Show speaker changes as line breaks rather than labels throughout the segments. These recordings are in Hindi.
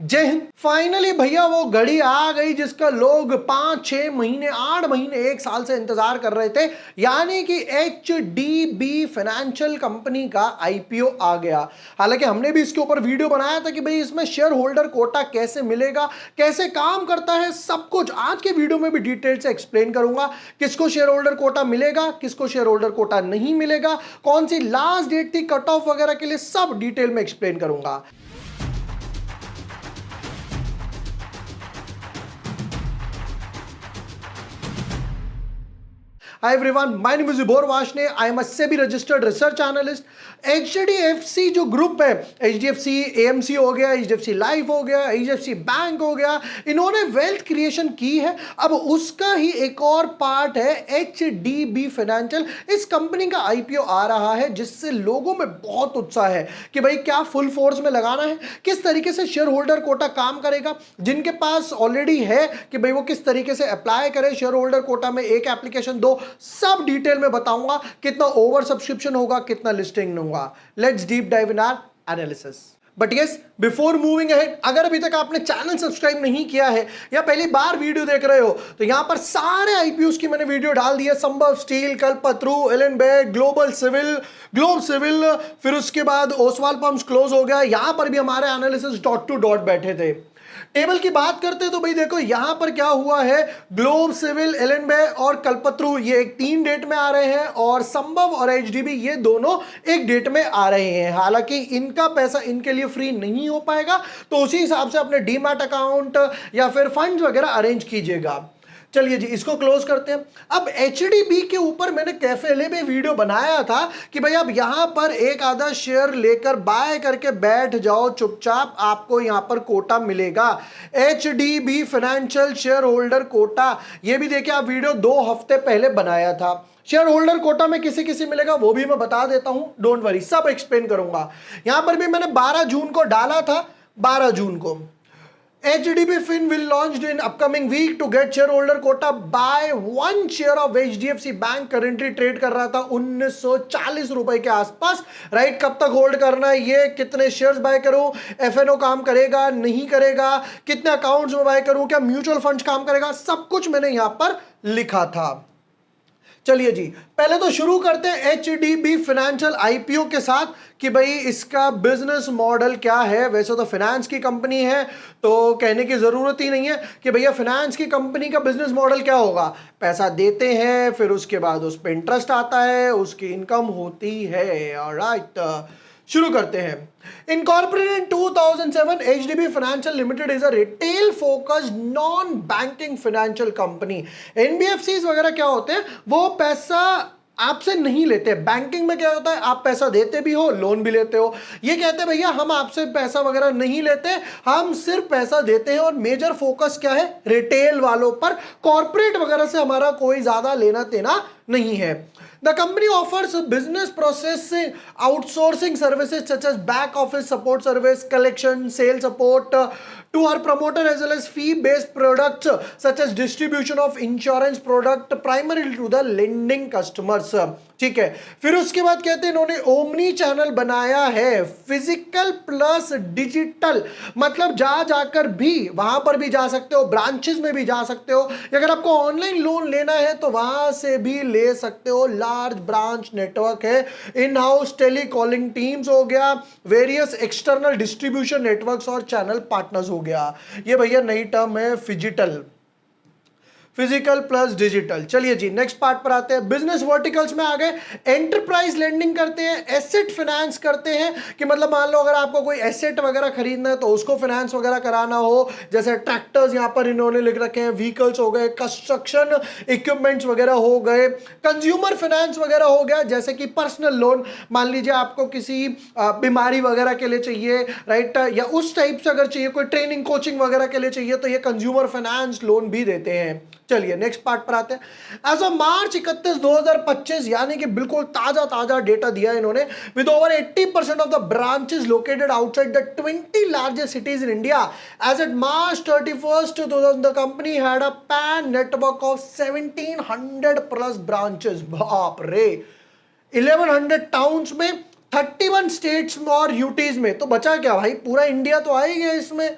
जय हिंद। फाइनली भैया वो घड़ी आ गई जिसका लोग 5-6 महीने 8 महीने 1 साल से इंतजार कर रहे थे, यानी कि HDB फाइनेंशियल कंपनी का IPO आ गया। हालांकि हमने भी इसके ऊपर वीडियो बनाया था कि भाई इसमें शेयर होल्डर कोटा कैसे मिलेगा, कैसे काम करता है, सब कुछ आज के वीडियो में भी डिटेल से एक्सप्लेन करूंगा। किसको शेयर होल्डर कोटा मिलेगा, किसको शेयर होल्डर कोटा नहीं मिलेगा, कौन सी लास्ट डेट थी कट ऑफ वगैरह के लिए, सब डिटेल में एक्सप्लेन करूंगा। Hi everyone, my name is Vibhor Vashne. I am a SEBI registered research analyst. HDFC जो ग्रुप है, HDFC AMC हो गया, HDFC लाइफ हो गया, HDFC बैंक हो गया, इन्होंने वेल्थ क्रिएशन की है। अब उसका ही एक और पार्ट है HDB फाइनेंशियल। इस कंपनी का IPO आ रहा है जिससे लोगों में बहुत उत्साह है कि भाई क्या फुल फोर्स में लगाना है, किस तरीके से शेयर होल्डर कोटा काम करेगा, जिनके पास ऑलरेडी है कि भाई वो किस तरीके से अप्लाई करें शेयर होल्डर कोटा में, एक एप्लीकेशन दो, सब डिटेल में बताऊंगा। कितना ओवर सब्सक्रिप्शन होगा, कितना लिस्टिंग होगा। Let's deep dive in our analysis. But yes, before moving ahead, अगर अभी तक आपने चैनल सब्सक्राइब नहीं किया है या पहली बार वीडियो देख रहे हो तो यहां पर सारे IPOs की मैंने वीडियो डाल दी है। संभव स्टील, कल्पतरू, एलेनबेड, ग्लोब सिविल, फिर उसके बाद ओसवाल पंप्स क्लोज हो गया। यहां पर भी हमारे एनालिसिस डॉट टू डॉट बैठे थे। टेबल की बात करते हैं तो भाई देखो यहां पर क्या हुआ है, ग्लोब सिविल, एलेनबे और कल्पतरू ये एक 3 डेट में आ रहे हैं और संभव और HDB ये दोनों एक डेट में आ रहे हैं। हालांकि इनका पैसा इनके लिए फ्री नहीं हो पाएगा, तो उसी हिसाब से अपने डीमैट अकाउंट या फिर फंड वगैरह अरेंज कीजिएगा। चलिए जी, इसको क्लोज करते हैं। अब HDB के ऊपर मैंने कैफे में वीडियो बनाया था कि भाई अब यहां पर एक आधा शेयर लेकर बाय करके बैठ जाओ चुपचाप, आपको यहां पर कोटा मिलेगा। HDB financial shareholder quota, ये भी देखिए आप वीडियो 2 हफ्ते पहले बनाया था। शेयर होल्डर कोटा में किसी किसी मिलेगा वो भी मैं बता देता हूं, डोंट वरी, सब एक्सप्लेन करूंगा। यहां पर भी मैंने 12 जून को डाला था, 12 जून को। HDB Fin will launched in upcoming week to get shareholder quota buy 1 share of HDFC Bank। currently trade कर रहा था 1940 रुपए के आसपास। राइट, कब तक होल्ड करना है, ये कितने शेयर्स बाय करूं, FNO काम करेगा नहीं करेगा, कितने अकाउंट्स में बाय करूं, क्या म्यूचुअल फंड्स काम करेगा, सब कुछ मैंने यहां पर लिखा था। चलिए जी, पहले तो शुरू करते हैं HDB फाइनेंशियल IPO के साथ कि भाई इसका बिजनेस मॉडल क्या है। वैसे तो फाइनेंस की कंपनी है तो कहने की जरूरत ही नहीं है कि भैया फाइनेंस की कंपनी का बिजनेस मॉडल क्या होगा। पैसा देते हैं, फिर उसके बाद उस पर इंटरेस्ट आता है, उसकी इनकम होती है। ऑलराइट, शुरू करते हैं। Incorporated in 2007, HDB Financial Limited is a retail focused non banking financial company। NBFCs वगैरह क्या होते हैं, वो पैसा आपसे नहीं लेते। बैंकिंग में क्या होता है, आप पैसा देते भी हो, लोन भी लेते हो। ये कहते हैं भैया हम आपसे पैसा वगैरह नहीं लेते, हम सिर्फ पैसा देते हैं और मेजर फोकस क्या है, रिटेल वालों पर। कॉर्पोरेट वगैरह से हमारा कोई ज्यादा लेना देना नहीं है। The company offers business processing outsourcing services such as back office support service, collection, sales support to our promoter, as well as fee-based products such as distribution of insurance product primarily to the lending customers। ठीक है, फिर उसके बाद कहते हैं इन्होंने ओमनी चैनल बनाया है, फिजिकल प्लस डिजिटल, मतलब जा जाकर भी वहां पर भी जा सकते हो, ब्रांचेस में भी जा सकते हो, अगर आपको ऑनलाइन लोन लेना है तो वहां से भी ले सकते हो। लार्ज ब्रांच नेटवर्क है, in house tele calling teams हो गया, वेरियस एक्सटर्नल डिस्ट्रीब्यूशन नेटवर्क्स और चैनल पार्टनर्स हो गया। ये भैया नई टर्म है फिजिटल, फिजिकल प्लस डिजिटल। चलिए जी, नेक्स्ट पार्ट पर आते हैं। बिजनेस वर्टिकल्स में आ गए। एंटरप्राइज लेंडिंग करते हैं, एसेट फाइनेंस करते हैं कि मतलब मान लो अगर आपको कोई एसेट वगैरह खरीदना है तो उसको फाइनेंस वगैरह कराना हो, जैसे ट्रैक्टर्स यहां पर इन्होंने लिख रखे हैं, व्हीकल्स हो गए, कंस्ट्रक्शन इक्विपमेंट्स वगैरह हो गए, कंज्यूमर फाइनेंस वगैरह हो गया, जैसे कि पर्सनल लोन, मान लीजिए आपको किसी बीमारी वगैरह के लिए चाहिए, राइट, या उस टाइप से अगर चाहिए, कोई ट्रेनिंग कोचिंग वगैरह के लिए चाहिए तो ये कंज्यूमर फाइनेंस लोन भी देते हैं। चलिए नेक्स्ट पार्ट पर आते हैं। एज ऑफ मार्च 31, 2025, यानी कि बिल्कुल ताजा ताजा डेटा दिया इन्होंने, with over 80% of the branches located outside the 20 largest cities in India. As at March 31, 2000, the company had a pan network of 1700 plus branches. बाप रे, 1100 टाउन्स में, 31 स्टेट्स में और यूटीज में, तो बचा क्या भाई, पूरा इंडिया तो आ ही गया इसमें।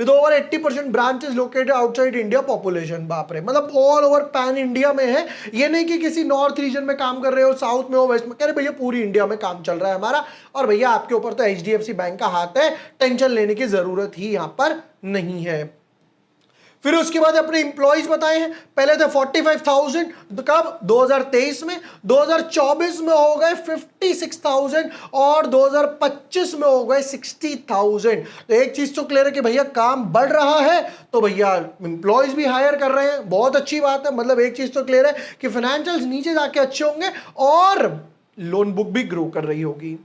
With over 80% branches located outside India population. बाप रे, मतलब ऑल ओवर पैन इंडिया में है, ये नहीं कि किसी नॉर्थ रीजन में काम कर रहे हो, साउथ में हो, वेस्ट में, कह रहे भैया पूरी इंडिया में काम चल रहा है हमारा, और भैया आपके ऊपर तो एचडीएफसी बैंक का हाथ है, टेंशन लेने की जरूरत ही यहां पर नहीं है। फिर उसके बाद अपने इंप्लॉइज बताए हैं, पहले थे 45,000, कब 2023 में, 2024 में हो गए 56,000 और 2025 में हो गए 60,000। तो एक चीज तो क्लियर है कि भैया काम बढ़ रहा है, तो भैया इंप्लॉइज भी हायर कर रहे हैं, बहुत अच्छी बात है। मतलब एक चीज तो क्लियर है कि फाइनेंशियल्स नीचे जाके अच्छे होंगे और लोन बुक भी ग्रो कर रही होगी।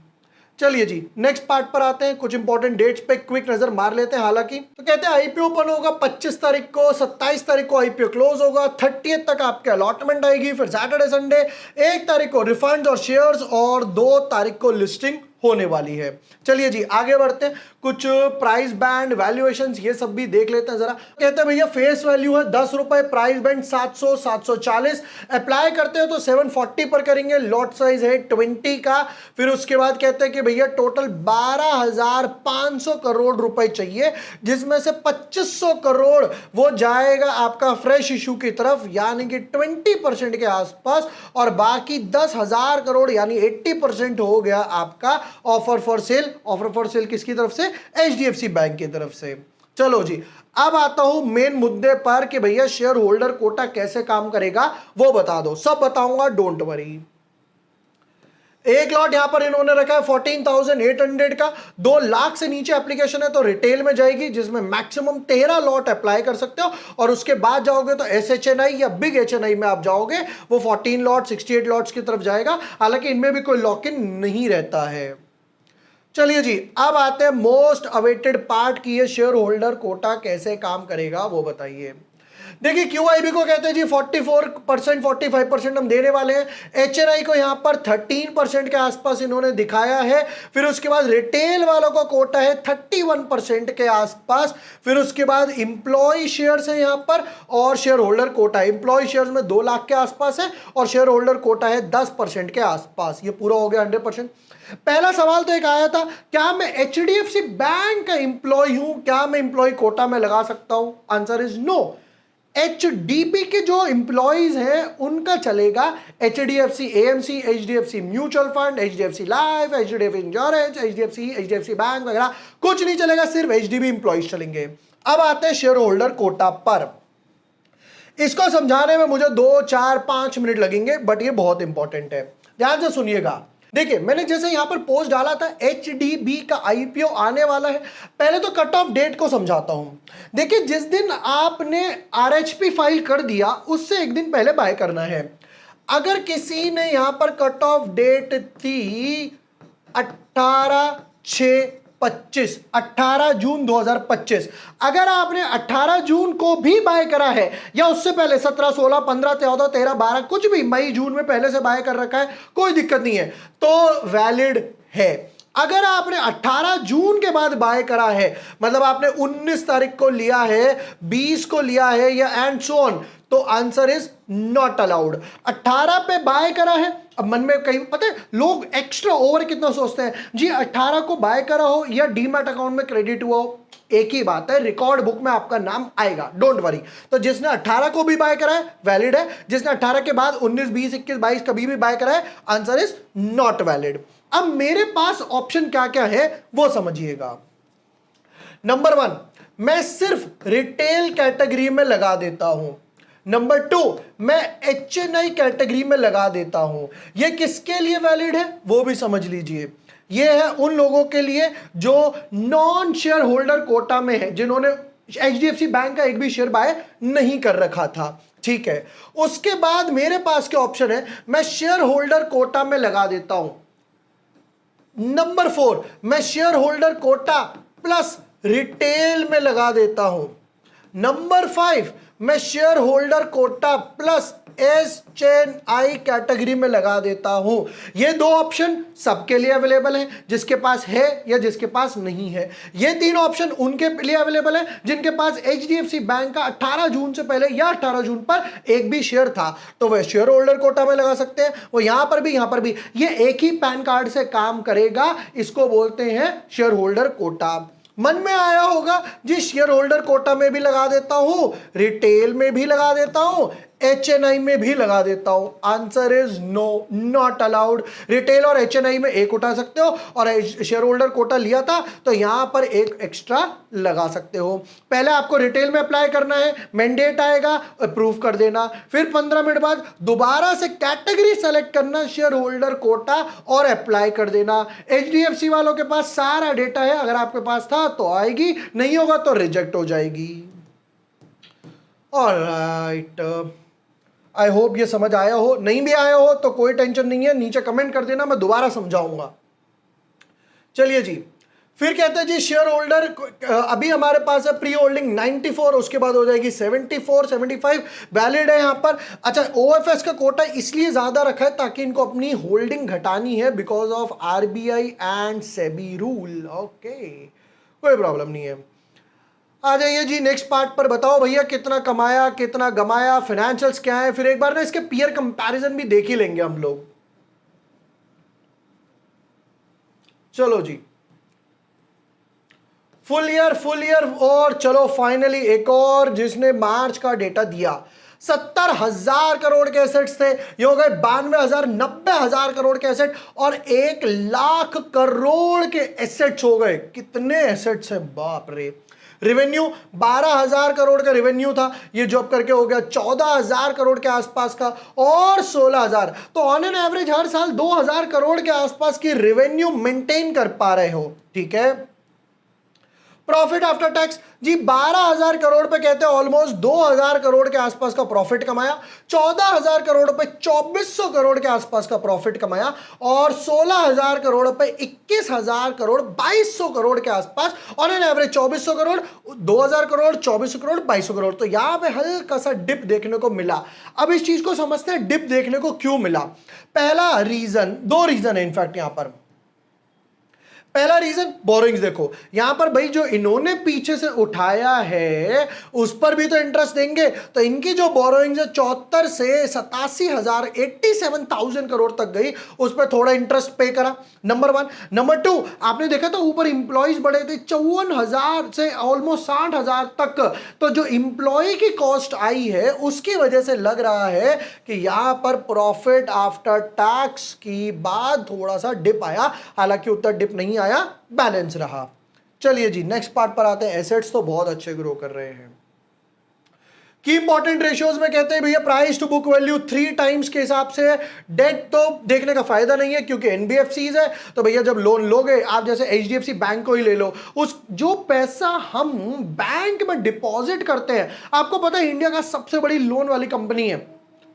चलिए जी नेक्स्ट पार्ट पर आते हैं, कुछ इंपॉर्टेंट डेट्स पे क्विक नजर मार लेते हैं। हालांकि तो कहते हैं आईपीओ ओपन होगा 25 तारीख को, 27 तारीख को आईपीओ क्लोज होगा, 30 तक आपके अलॉटमेंट आएगी, फिर सैटरडे संडे 1 तारीख को रिफंड और शेयर्स, और 2 तारीख को लिस्टिंग होने वाली है। चलिए जी आगे बढ़ते हैं, कुछ प्राइस बैंड वैल्यूएशंस ये सब भी देख लेते हैं जरा। कहते हैं भैया फेस वैल्यू है 10 रुपए, प्राइस बैंड 700 740, अप्लाई करते हैं तो 740 पर करेंगे, लॉट साइज है 20 का। फिर उसके बाद कहते हैं कि भैया टोटल 12,500 करोड़ रुपए चाहिए, जिसमें से 2500 करोड़ वो जाएगा आपका फ्रेश इशू की तरफ, यानी कि 20% के आसपास, और बाकी 10,000 करोड़ यानी 80% हो गया आपका offer for sale. Offer for sale किसकी तरफ से? एचडीएफसी बैंक की तरफ से। चलो जी अब आता हूं मेन मुद्दे पर कि भैया शेयर होल्डर कोटा कैसे काम करेगा वो बता दो, सब बताऊंगा, डोंट वरी। एक लॉट यहां पर इन्होंने रखा है 14,800 का, 2 लाख से नीचे एप्लीकेशन है तो रिटेल में जाएगी, जिसमें मैक्सिमम 13 लॉट अप्लाई कर सकते हो, और उसके बाद जाओगे तो एसएचएनआई या बिग एचएनआई में आप जाओगे, वो 14 लॉट 68 लॉट्स की तरफ जाएगा। हालांकि इनमें भी कोई लॉक इन नहीं रहता है। चलिए जी अब आते हैं मोस्ट अवेटेड पार्ट की, ये शेयर होल्डर कोटा कैसे काम करेगा वो बताइए। देखिए क्यूआईबी को कहते हैं जी 44% 45% हम देने वाले हैं, एचएनआई को यहां पर 13% के आसपास इन्होंने दिखाया है। फिर उसके बाद रिटेल वालों का कोटा है 31% के आसपास। फिर उसके बाद इंप्लॉय शेयर्स है यहां पर, और शेयर होल्डर कोटा है, इंप्लॉय शेयर्स में 2 लाख के आसपास है, और शेयर होल्डर कोटा है 10% के आसपास। ये पूरा हो गया 100%। पहला सवाल तो एक आया था, क्या मैं एचडीएफसी बैंक का इंप्लॉय हूं, क्या मैं इंप्लॉय कोटा में लगा सकता हूं? Answer is no. एचडीबी के जो इंप्लॉइज हैं उनका चलेगा HDFC AMC, HDFC mutual fund, HDFC life, HDFC insurance, HDFC bank वगैरह कुछ नहीं चलेगा, सिर्फ एचडीबी इंप्लॉइज चलेंगे। अब आते हैं शेयर होल्डर कोटा पर। इसको समझाने में मुझे 2 4 5 मिनट लगेंगे, बट ये बहुत इंपॉर्टेंट है, ध्यान से सुनिएगा। देखिए मैंने जैसे यहां पर पोस्ट डाला था एचडीबी का आईपीओ आने वाला है, पहले तो कट ऑफ डेट को समझाता हूं। देखिए जिस दिन आपने आरएचपी फाइल कर दिया उससे एक दिन पहले बाय करना है। अगर किसी ने यहां पर कट ऑफ डेट थी 18 जून 2025, अगर आपने 18 जून को भी बाय करा है या उससे पहले 17 16 15 14 13 12 कुछ भी मई जून में पहले से बाय कर रखा है, कोई दिक्कत नहीं है, तो वैलिड है। अगर आपने 18 जून के बाद बाय करा है, मतलब आपने 19 तारीख को लिया है, 20 को लिया है या एंड सो ऑन, तो आंसर इज नॉट अलाउड। 18 पे बाय करा है, अब मन में कहीं पता है लोग एक्स्ट्रा ओवर कितना सोचते हैं जी, 18 को बाय करा हो या डीमैट अकाउंट में क्रेडिट हुआ हो, एक ही बात है, रिकॉर्ड बुक में आपका नाम आएगा, डोंट वरी। तो जिसने 18 को भी बाय करा है वैलिड है, जिसने 18 के बाद 19 20 21 22 कभी भी बाय करा है आंसर इज नॉट वैलिड। अब मेरे पास ऑप्शन क्या क्या है वो समझिएगा। नंबर 1, मैं सिर्फ रिटेल कैटेगरी में लगा देता हूं। नंबर 2, मैं एचएनआई कैटेगरी में लगा देता हूं। ये किसके लिए वैलिड है वो भी समझ लीजिए। ये है उन लोगों के लिए जो नॉन शेयर होल्डर कोटा में है, जिन्होंने एचडीएफसी बैंक का एक भी शेयर बाय नहीं कर रखा था, ठीक है। उसके बाद मेरे पास क्या ऑप्शन है, मैं शेयर होल्डर कोटा में लगा देता हूं। नंबर 4, मैं shareholder quota plus retail में लगा देता हूं। नंबर 5, मैं shareholder quota plus HNI category में लगा देता हूं। ये 2 ऑप्शन सबके लिए अवेलेबल है, जिसके पास है या जिसके पास नहीं है। ये 3 ऑप्शन उनके लिए अवेलेबल है जिनके पास एचडीएफसी बैंक का 18 जून से पहले या 18 जून पर एक भी शेयर था, तो वह शेयर होल्डर कोटा में लगा सकते हैं। वो यहां पर भी ये एक ही पैन कार्ड से काम करेगा, इसको बोलते हैं शेयर होल्डर कोटा। मन में आया होगा जी शेयर होल्डर कोटा में भी लगा देता हूं, रिटेल में भी लगा देता हूं, HNI में भी लगा देता हूं। Answer is no, not allowed. Retail और HNI में एक उठा सकते हो और शेयर होल्डर कोटा लिया था तो यहां पर एक एक्स्ट्रा लगा सकते हो। पहले आपको रिटेल में अप्लाई करना है, मैंडेट आएगा, अप्रूव कर देना, फिर 15 मिनट बाद दोबारा से कैटेगरी सेलेक्ट करना शेयर होल्डर कोटा और अप्लाई कर देना। HDFC वालों के पास सारा डेटा है, अगर आपके पास था तो आएगी, नहीं होगा तो रिजेक्ट हो जाएगी। ऑलराइट, आई होप ये समझ आया हो। नहीं भी आया हो तो कोई टेंशन नहीं है, नीचे कमेंट कर देना, मैं दोबारा समझाऊंगा। चलिए जी, फिर कहते हैं जी शेयर होल्डर, अभी हमारे पास है प्री होल्डिंग 94, उसके बाद हो जाएगी 74, 75 वैलिड है यहां पर। अच्छा, OFS का कोटा इसलिए ज्यादा रखा है ताकि इनको अपनी होल्डिंग घटानी है because of RBI and SEBI rule. Okay, कोई प्रॉब्लम नहीं है। आ जाइए जी नेक्स्ट पार्ट पर, बताओ भैया कितना कमाया कितना गमाया, फाइनेंशियल्स क्या है। फिर एक बार ना इसके पीयर कंपैरिजन भी देख ही लेंगे हम लोग। चलो जी, फुल ईयर और चलो फाइनली एक और जिसने मार्च का डेटा दिया। 70,000 करोड़ के एसेट्स थे, ये हो गए 92,000, 90,000 करोड़ के एसेट और 1,00,000 करोड़ के एसेट्स हो गए। कितने एसेट्स हैं, बाप रे। रेवेन्यू 12,000 करोड़ का रेवेन्यू था, ये जॉब करके हो गया 14,000 करोड़ के आसपास का और 16,000। तो ऑन एन एवरेज हर साल 2,000 करोड़ के आसपास की रेवेन्यू मेंटेन कर पा रहे हो, ठीक है। प्रॉफिट आफ्टर टैक्स जी 12,000 करोड़ पे कहते हैं ऑलमोस्ट 2,000 करोड़ के आसपास का प्रॉफिट कमाया, 14,000 करोड़ पे 2,400 करोड़ के आसपास का प्रॉफिट कमाया और 16,000 करोड़ पे 21,000 करोड़ 2,200 करोड़ के आसपास और एन एवरेज 2,400 करोड़, 2,000 करोड़, 2,400 करोड़, 2,200 करोड़। तो यहां पे हल्का सा डिप देखने को मिला। अब इस चीज को समझते हैं डिप देखने को क्यों मिला। पहला रीजन, दो रीजन है इनफैक्ट यहां पर। पहला रीजन बोरोइंग्स देखो, यहां पर भाई जो इन्होंने पीछे से उठाया है उस पर भी तो इंटरेस्ट देंगे, तो इनकी जो बोरोइंग्स है 74 से 87,000 87,000 करोड़ तक गई, उस पर थोड़ा इंटरेस्ट पे करा, नंबर 1। नंबर 2, आपने देखा था ऊपर इंप्लॉइज बढ़े थे 54,000 से ऑलमोस्ट 60,000 तक, तो जो इंप्लॉय की कॉस्ट आई है उसकी वजह से लग रहा है कि यहां पर प्रॉफिट आफ्टर टैक्स की बाद थोड़ा सा डिप आया, हालांकि उतना डिप नहीं आया, बैलेंस रहा। चलिए जी नेक्स्ट पार्ट पर आते हैं। एसेट्स तो बहुत अच्छे ग्रो कर रहे हैं। की इंपॉर्टेंट रेशियोज में कहते हैं भैया price to book value 3 times के हिसाब से। डेट तो देखने का फायदा नहीं है क्योंकि एनबीएफसीज है, तो भैया जब लोन लोगे आप जैसे एचडीएफसी बैंक को ही ले लो, उस जो पैसा हम बैंक में डिपॉजिट करते हैं, आपको पता है इंडिया का सबसे बड़ी लोन वाली कंपनी है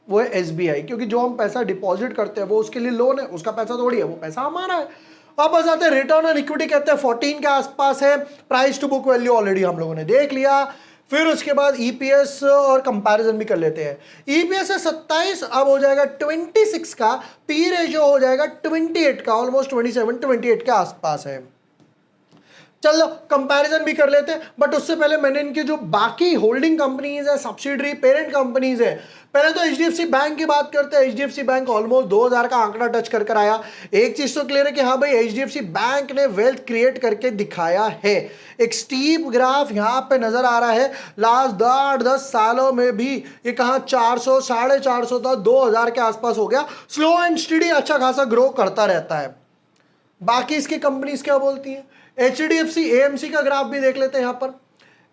वो है एसबीआई, क्योंकि जो हम पैसा डिपॉजिट करते हैं वो उसके लिए लोन है, उसका पैसा थोड़ी है, वो पैसा हमारा है। वापस आते हैं, रिटर्न ऑन इक्विटी कहते हैं 14 के आसपास है, price to book value already हम लोगों ने देख लिया। फिर उसके बाद ईपीएस और कंपैरिजन भी कर लेते हैं। ईपीएस है 27, अब हो जाएगा 26 का, पी रेशियो हो जाएगा 28 का, ऑलमोस्ट 27 28 के आसपास है। चलो कंपैरिजन भी कर लेते हैं, बट उससे पहले मैंने इनकी जो बाकी होल्डिंग कंपनीज है, सब्सिडरी पेरेंट कंपनीज है, पहले तो एचडीएफसी बैंक की बात करते हैं। एचडीएफसी बैंक ऑलमोस्ट 2000 का आंकड़ा टच कर आया। एक चीज तो क्लियर है कि हाँ भाई एचडीएफसी बैंक ने वेल्थ क्रिएट करके दिखाया है। एक स्टीप ग्राफ यहाँ पे नजर आ रहा है, लास्ट 8-10 सालों में भी ये कहाँ 400 450 था, 2000 के आसपास हो गया। स्लो एंड स्टडी अच्छा खासा ग्रो करता रहता है। बाकी इसकी कंपनीज क्या बोलती हैं, एचडीएफसी एएमसी का ग्राफ भी देख लेते हैं। यहां पर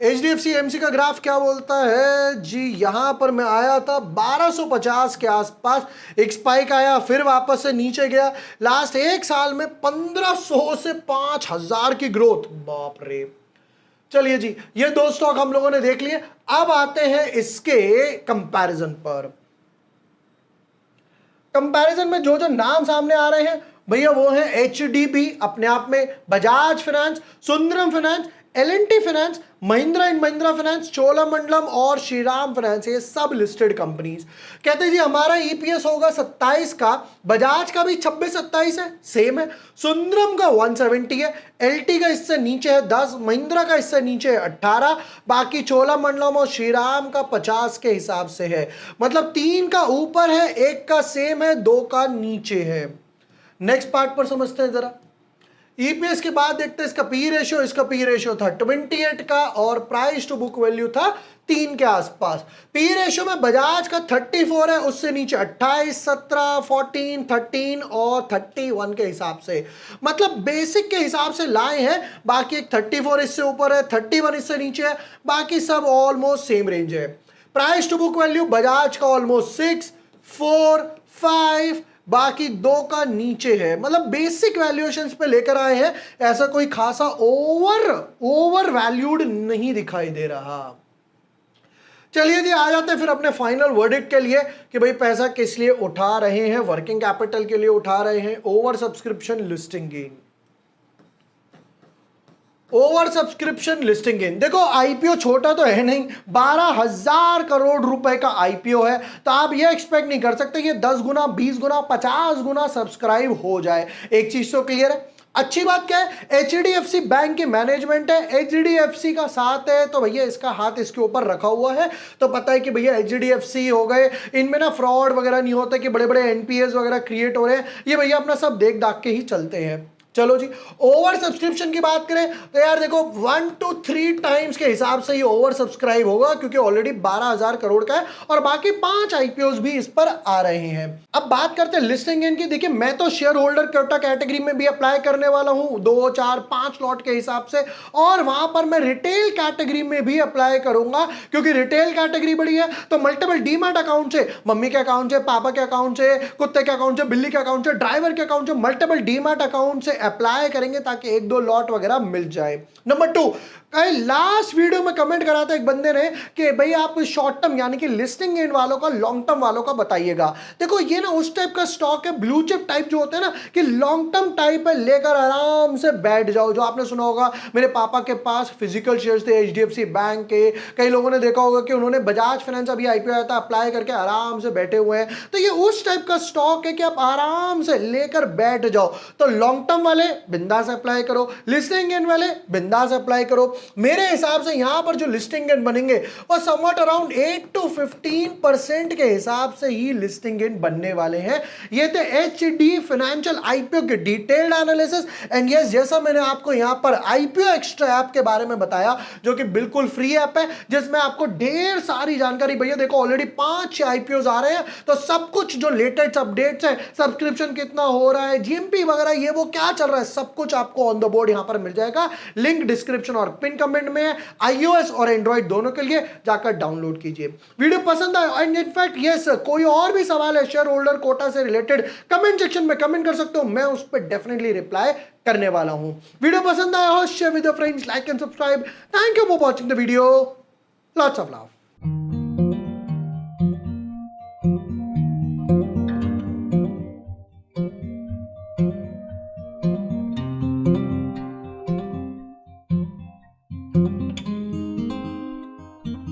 एचडीएफसी एएमसी का ग्राफ क्या बोलता है जी, यहां पर मैं आया था 1250 के आसपास, एक स्पाइक आया, फिर वापस से नीचे गया, लास्ट एक साल में 1500 से 5000 की ग्रोथ, बाप रे। चलिए जी, ये दो स्टॉक हम लोगों ने देख लिए। अब आते हैं इसके कंपैरिजन पर। कंपैरिजन में जो जो नाम सामने आ रहे हैं भैया वो है एचडीबी अपने आप में, Bajaj finance, Sundaram finance, L&T finance, Mahindra and Mahindra finance, Cholamandalam और श्रीराम फाइनेंस, ये सब लिस्टेड कंपनीज। कहते हैं जी हमारा ईपीएस होगा 27 का, बजाज का भी 26-27 है, सेम है, सुंदरम का 170 है, एलटी का इससे नीचे है 10, महिंद्रा का इससे नीचे है 18, बाकी चोलामंडलम और श्रीराम का 50 के हिसाब से है। मतलब 3 का ऊपर है, 1 का सेम है, 2 का नीचे है। नेक्स्ट पार्ट पर समझते हैं जरा। ईपीएस के बाद देखते हैं इसका पी रेशियो, इसका पी रेशियो था 28 का और प्राइस टू बुक वैल्यू था 3 के आसपास। पी रेशियो में बजाज का 34 है, उससे नीचे 28, 17, 14, 13 और 31 के हिसाब से, मतलब बेसिक के हिसाब से लाए हैं। बाकी एक 34 इससे ऊपर है, 31 इससे नीचे है, बाकी सब ऑलमोस्ट सेम रेंज है। Price to book value Bajaj का ऑलमोस्ट 6, 4, 5, बाकी 2 का नीचे है, मतलब बेसिक वैल्यूएशंस पे लेकर आए हैं। ऐसा कोई खासा ओवर वैल्यूड नहीं दिखाई दे रहा। चलिए जी, आ जाते हैं फिर अपने फाइनल वर्डिक्ट के लिए कि भाई पैसा किस लिए उठा रहे हैं। वर्किंग कैपिटल के लिए उठा रहे हैं, over subscription, listing gain. Over subscription, listing gain. देखो आईपीओ छोटा तो है नहीं, 12,000 करोड़ रुपए का आईपीओ है, तो आप ये एक्सपेक्ट नहीं कर सकते कि 10 गुना, 20 गुना, 50 गुना सब्सक्राइब हो जाए। एक चीज तो क्लियर है। अच्छी बात क्या है, एचडीएफसी बैंक की मैनेजमेंट है, एचडीएफसी का साथ है, तो भैया इसका हाथ इसके ऊपर रखा हुआ है, तो पता है कि भैया एचडीएफसी हो गए, इनमें ना फ्रॉड वगैरह नहीं होता कि बड़े बड़े एनपीएस वगैरह क्रिएट हो रहे हैं, ये भैया अपना सब देख दाख के ही चलते हैं। चलो जी, ओवर सब्सक्रिप्शन की बात करें तो यार देखो 1 to 3 टाइम्स के हिसाब से ये ओवर सब्सक्राइब होगा, क्योंकि ऑलरेडी 12,000 करोड़ का है और बाकी 5 आईपीओस भी इस पर आ रहे हैं। अब बात करते हैं लिस्टिंग गेन की। देखिए मैं तो शेयर होल्डर कोटा कैटेगरी में भी अप्लाई करने वाला हूं 2, 4, 5 लॉट के हिसाब से, और वहां पर मैं रिटेल कैटेगरी में भी अप्लाई करूंगा, क्योंकि रिटेल कैटेगरी बड़ी है तो मल्टीपल डीमैट अकाउंट से, मम्मी के अकाउंट से, पापा के अकाउंट से, कुत्ते के अकाउंट से, बिल्ली के अकाउंट से, ड्राइवर के अकाउंट से, मल्टीपल डीमैट अकाउंट से अप्लाई करेंगे ताकि 1-2 लॉट वगैरह मिल जाए। नंबर 2, कल लास्ट वीडियो में कमेंट करा था एक बंदे ने कि भाई आप शॉर्ट टर्म यानी कि लिस्टिंग गेन वालों का, लॉन्ग टर्म वालों का बताइएगा। देखो ये ना उस टाइप का स्टॉक है, ब्लू चिप टाइप जो होते हैं ना, कि लॉन्ग टर्म टाइप है, लेकर आराम से बैठ जाओ। जो आपने सुना होगा, मेरे पापा के पास फिजिकल शेयर्स थे एचडीएफसी बैंक के, कई लोगों ने देखा होगा कि उन्होंने बजाज फाइनेंस अभी आईपीओ आया था, अप्लाई करके आराम से बैठे हुए हैं। तो ये उस टाइप का स्टॉक है कि आप आराम से लेकर बैठ जाओ। तो लॉन्ग टर्म वाले बिंदास अप्लाई करो, लिस्टिंग गेन वाले बिंदास अप्लाई करो। मेरे हिसाब से यहां पर जो लिस्टिंग गेन बनेंगे वो समवट अराउंड 8 to 15% के हिसाब से ही लिस्टिंग गेन बनने वाले हैं। ये थे एचडी फाइनेंशियल आईपीओ के डिटेल्ड एनालिसिस। एंड यस, जैसा मैंने आपको यहां पर आईपीओ एक्स्ट्रा ऐप के बारे में बताया, जो कि बिल्कुल फ्री ऐप है, जिसमें आपको ढेर सारी जानकारी, भैया देखो ऑलरेडी 5 आईपीओ आ रहे हैं, तो सब कुछ जो लेटेस्ट अपडेट्स है, सब्सक्रिप्शन कितना हो रहा है, जीएमपी वगैरह ये वो क्या चल रहा है, सब कुछ आपको ऑन द बोर्ड यहां पर मिल जाएगा। लिंक डिस्क्रिप्शन और पिन कमेंट में है। आईओएस और एंड्रॉइड दोनों के लिए जाकर डाउनलोड कीजिए। वीडियो पसंद आया एंड इनफैक्ट यस, कोई और भी सवाल है शेयर होल्डर कोटा से रिलेटेड, कमेंट सेक्शन में कमेंट कर सकते हो, मैं उस पर डेफिनेटली रिप्लाई करने वाला हूं। वीडियो पसंद आया हो, share with your friends, like and subscribe. Thank you for watching the video. Lots of love.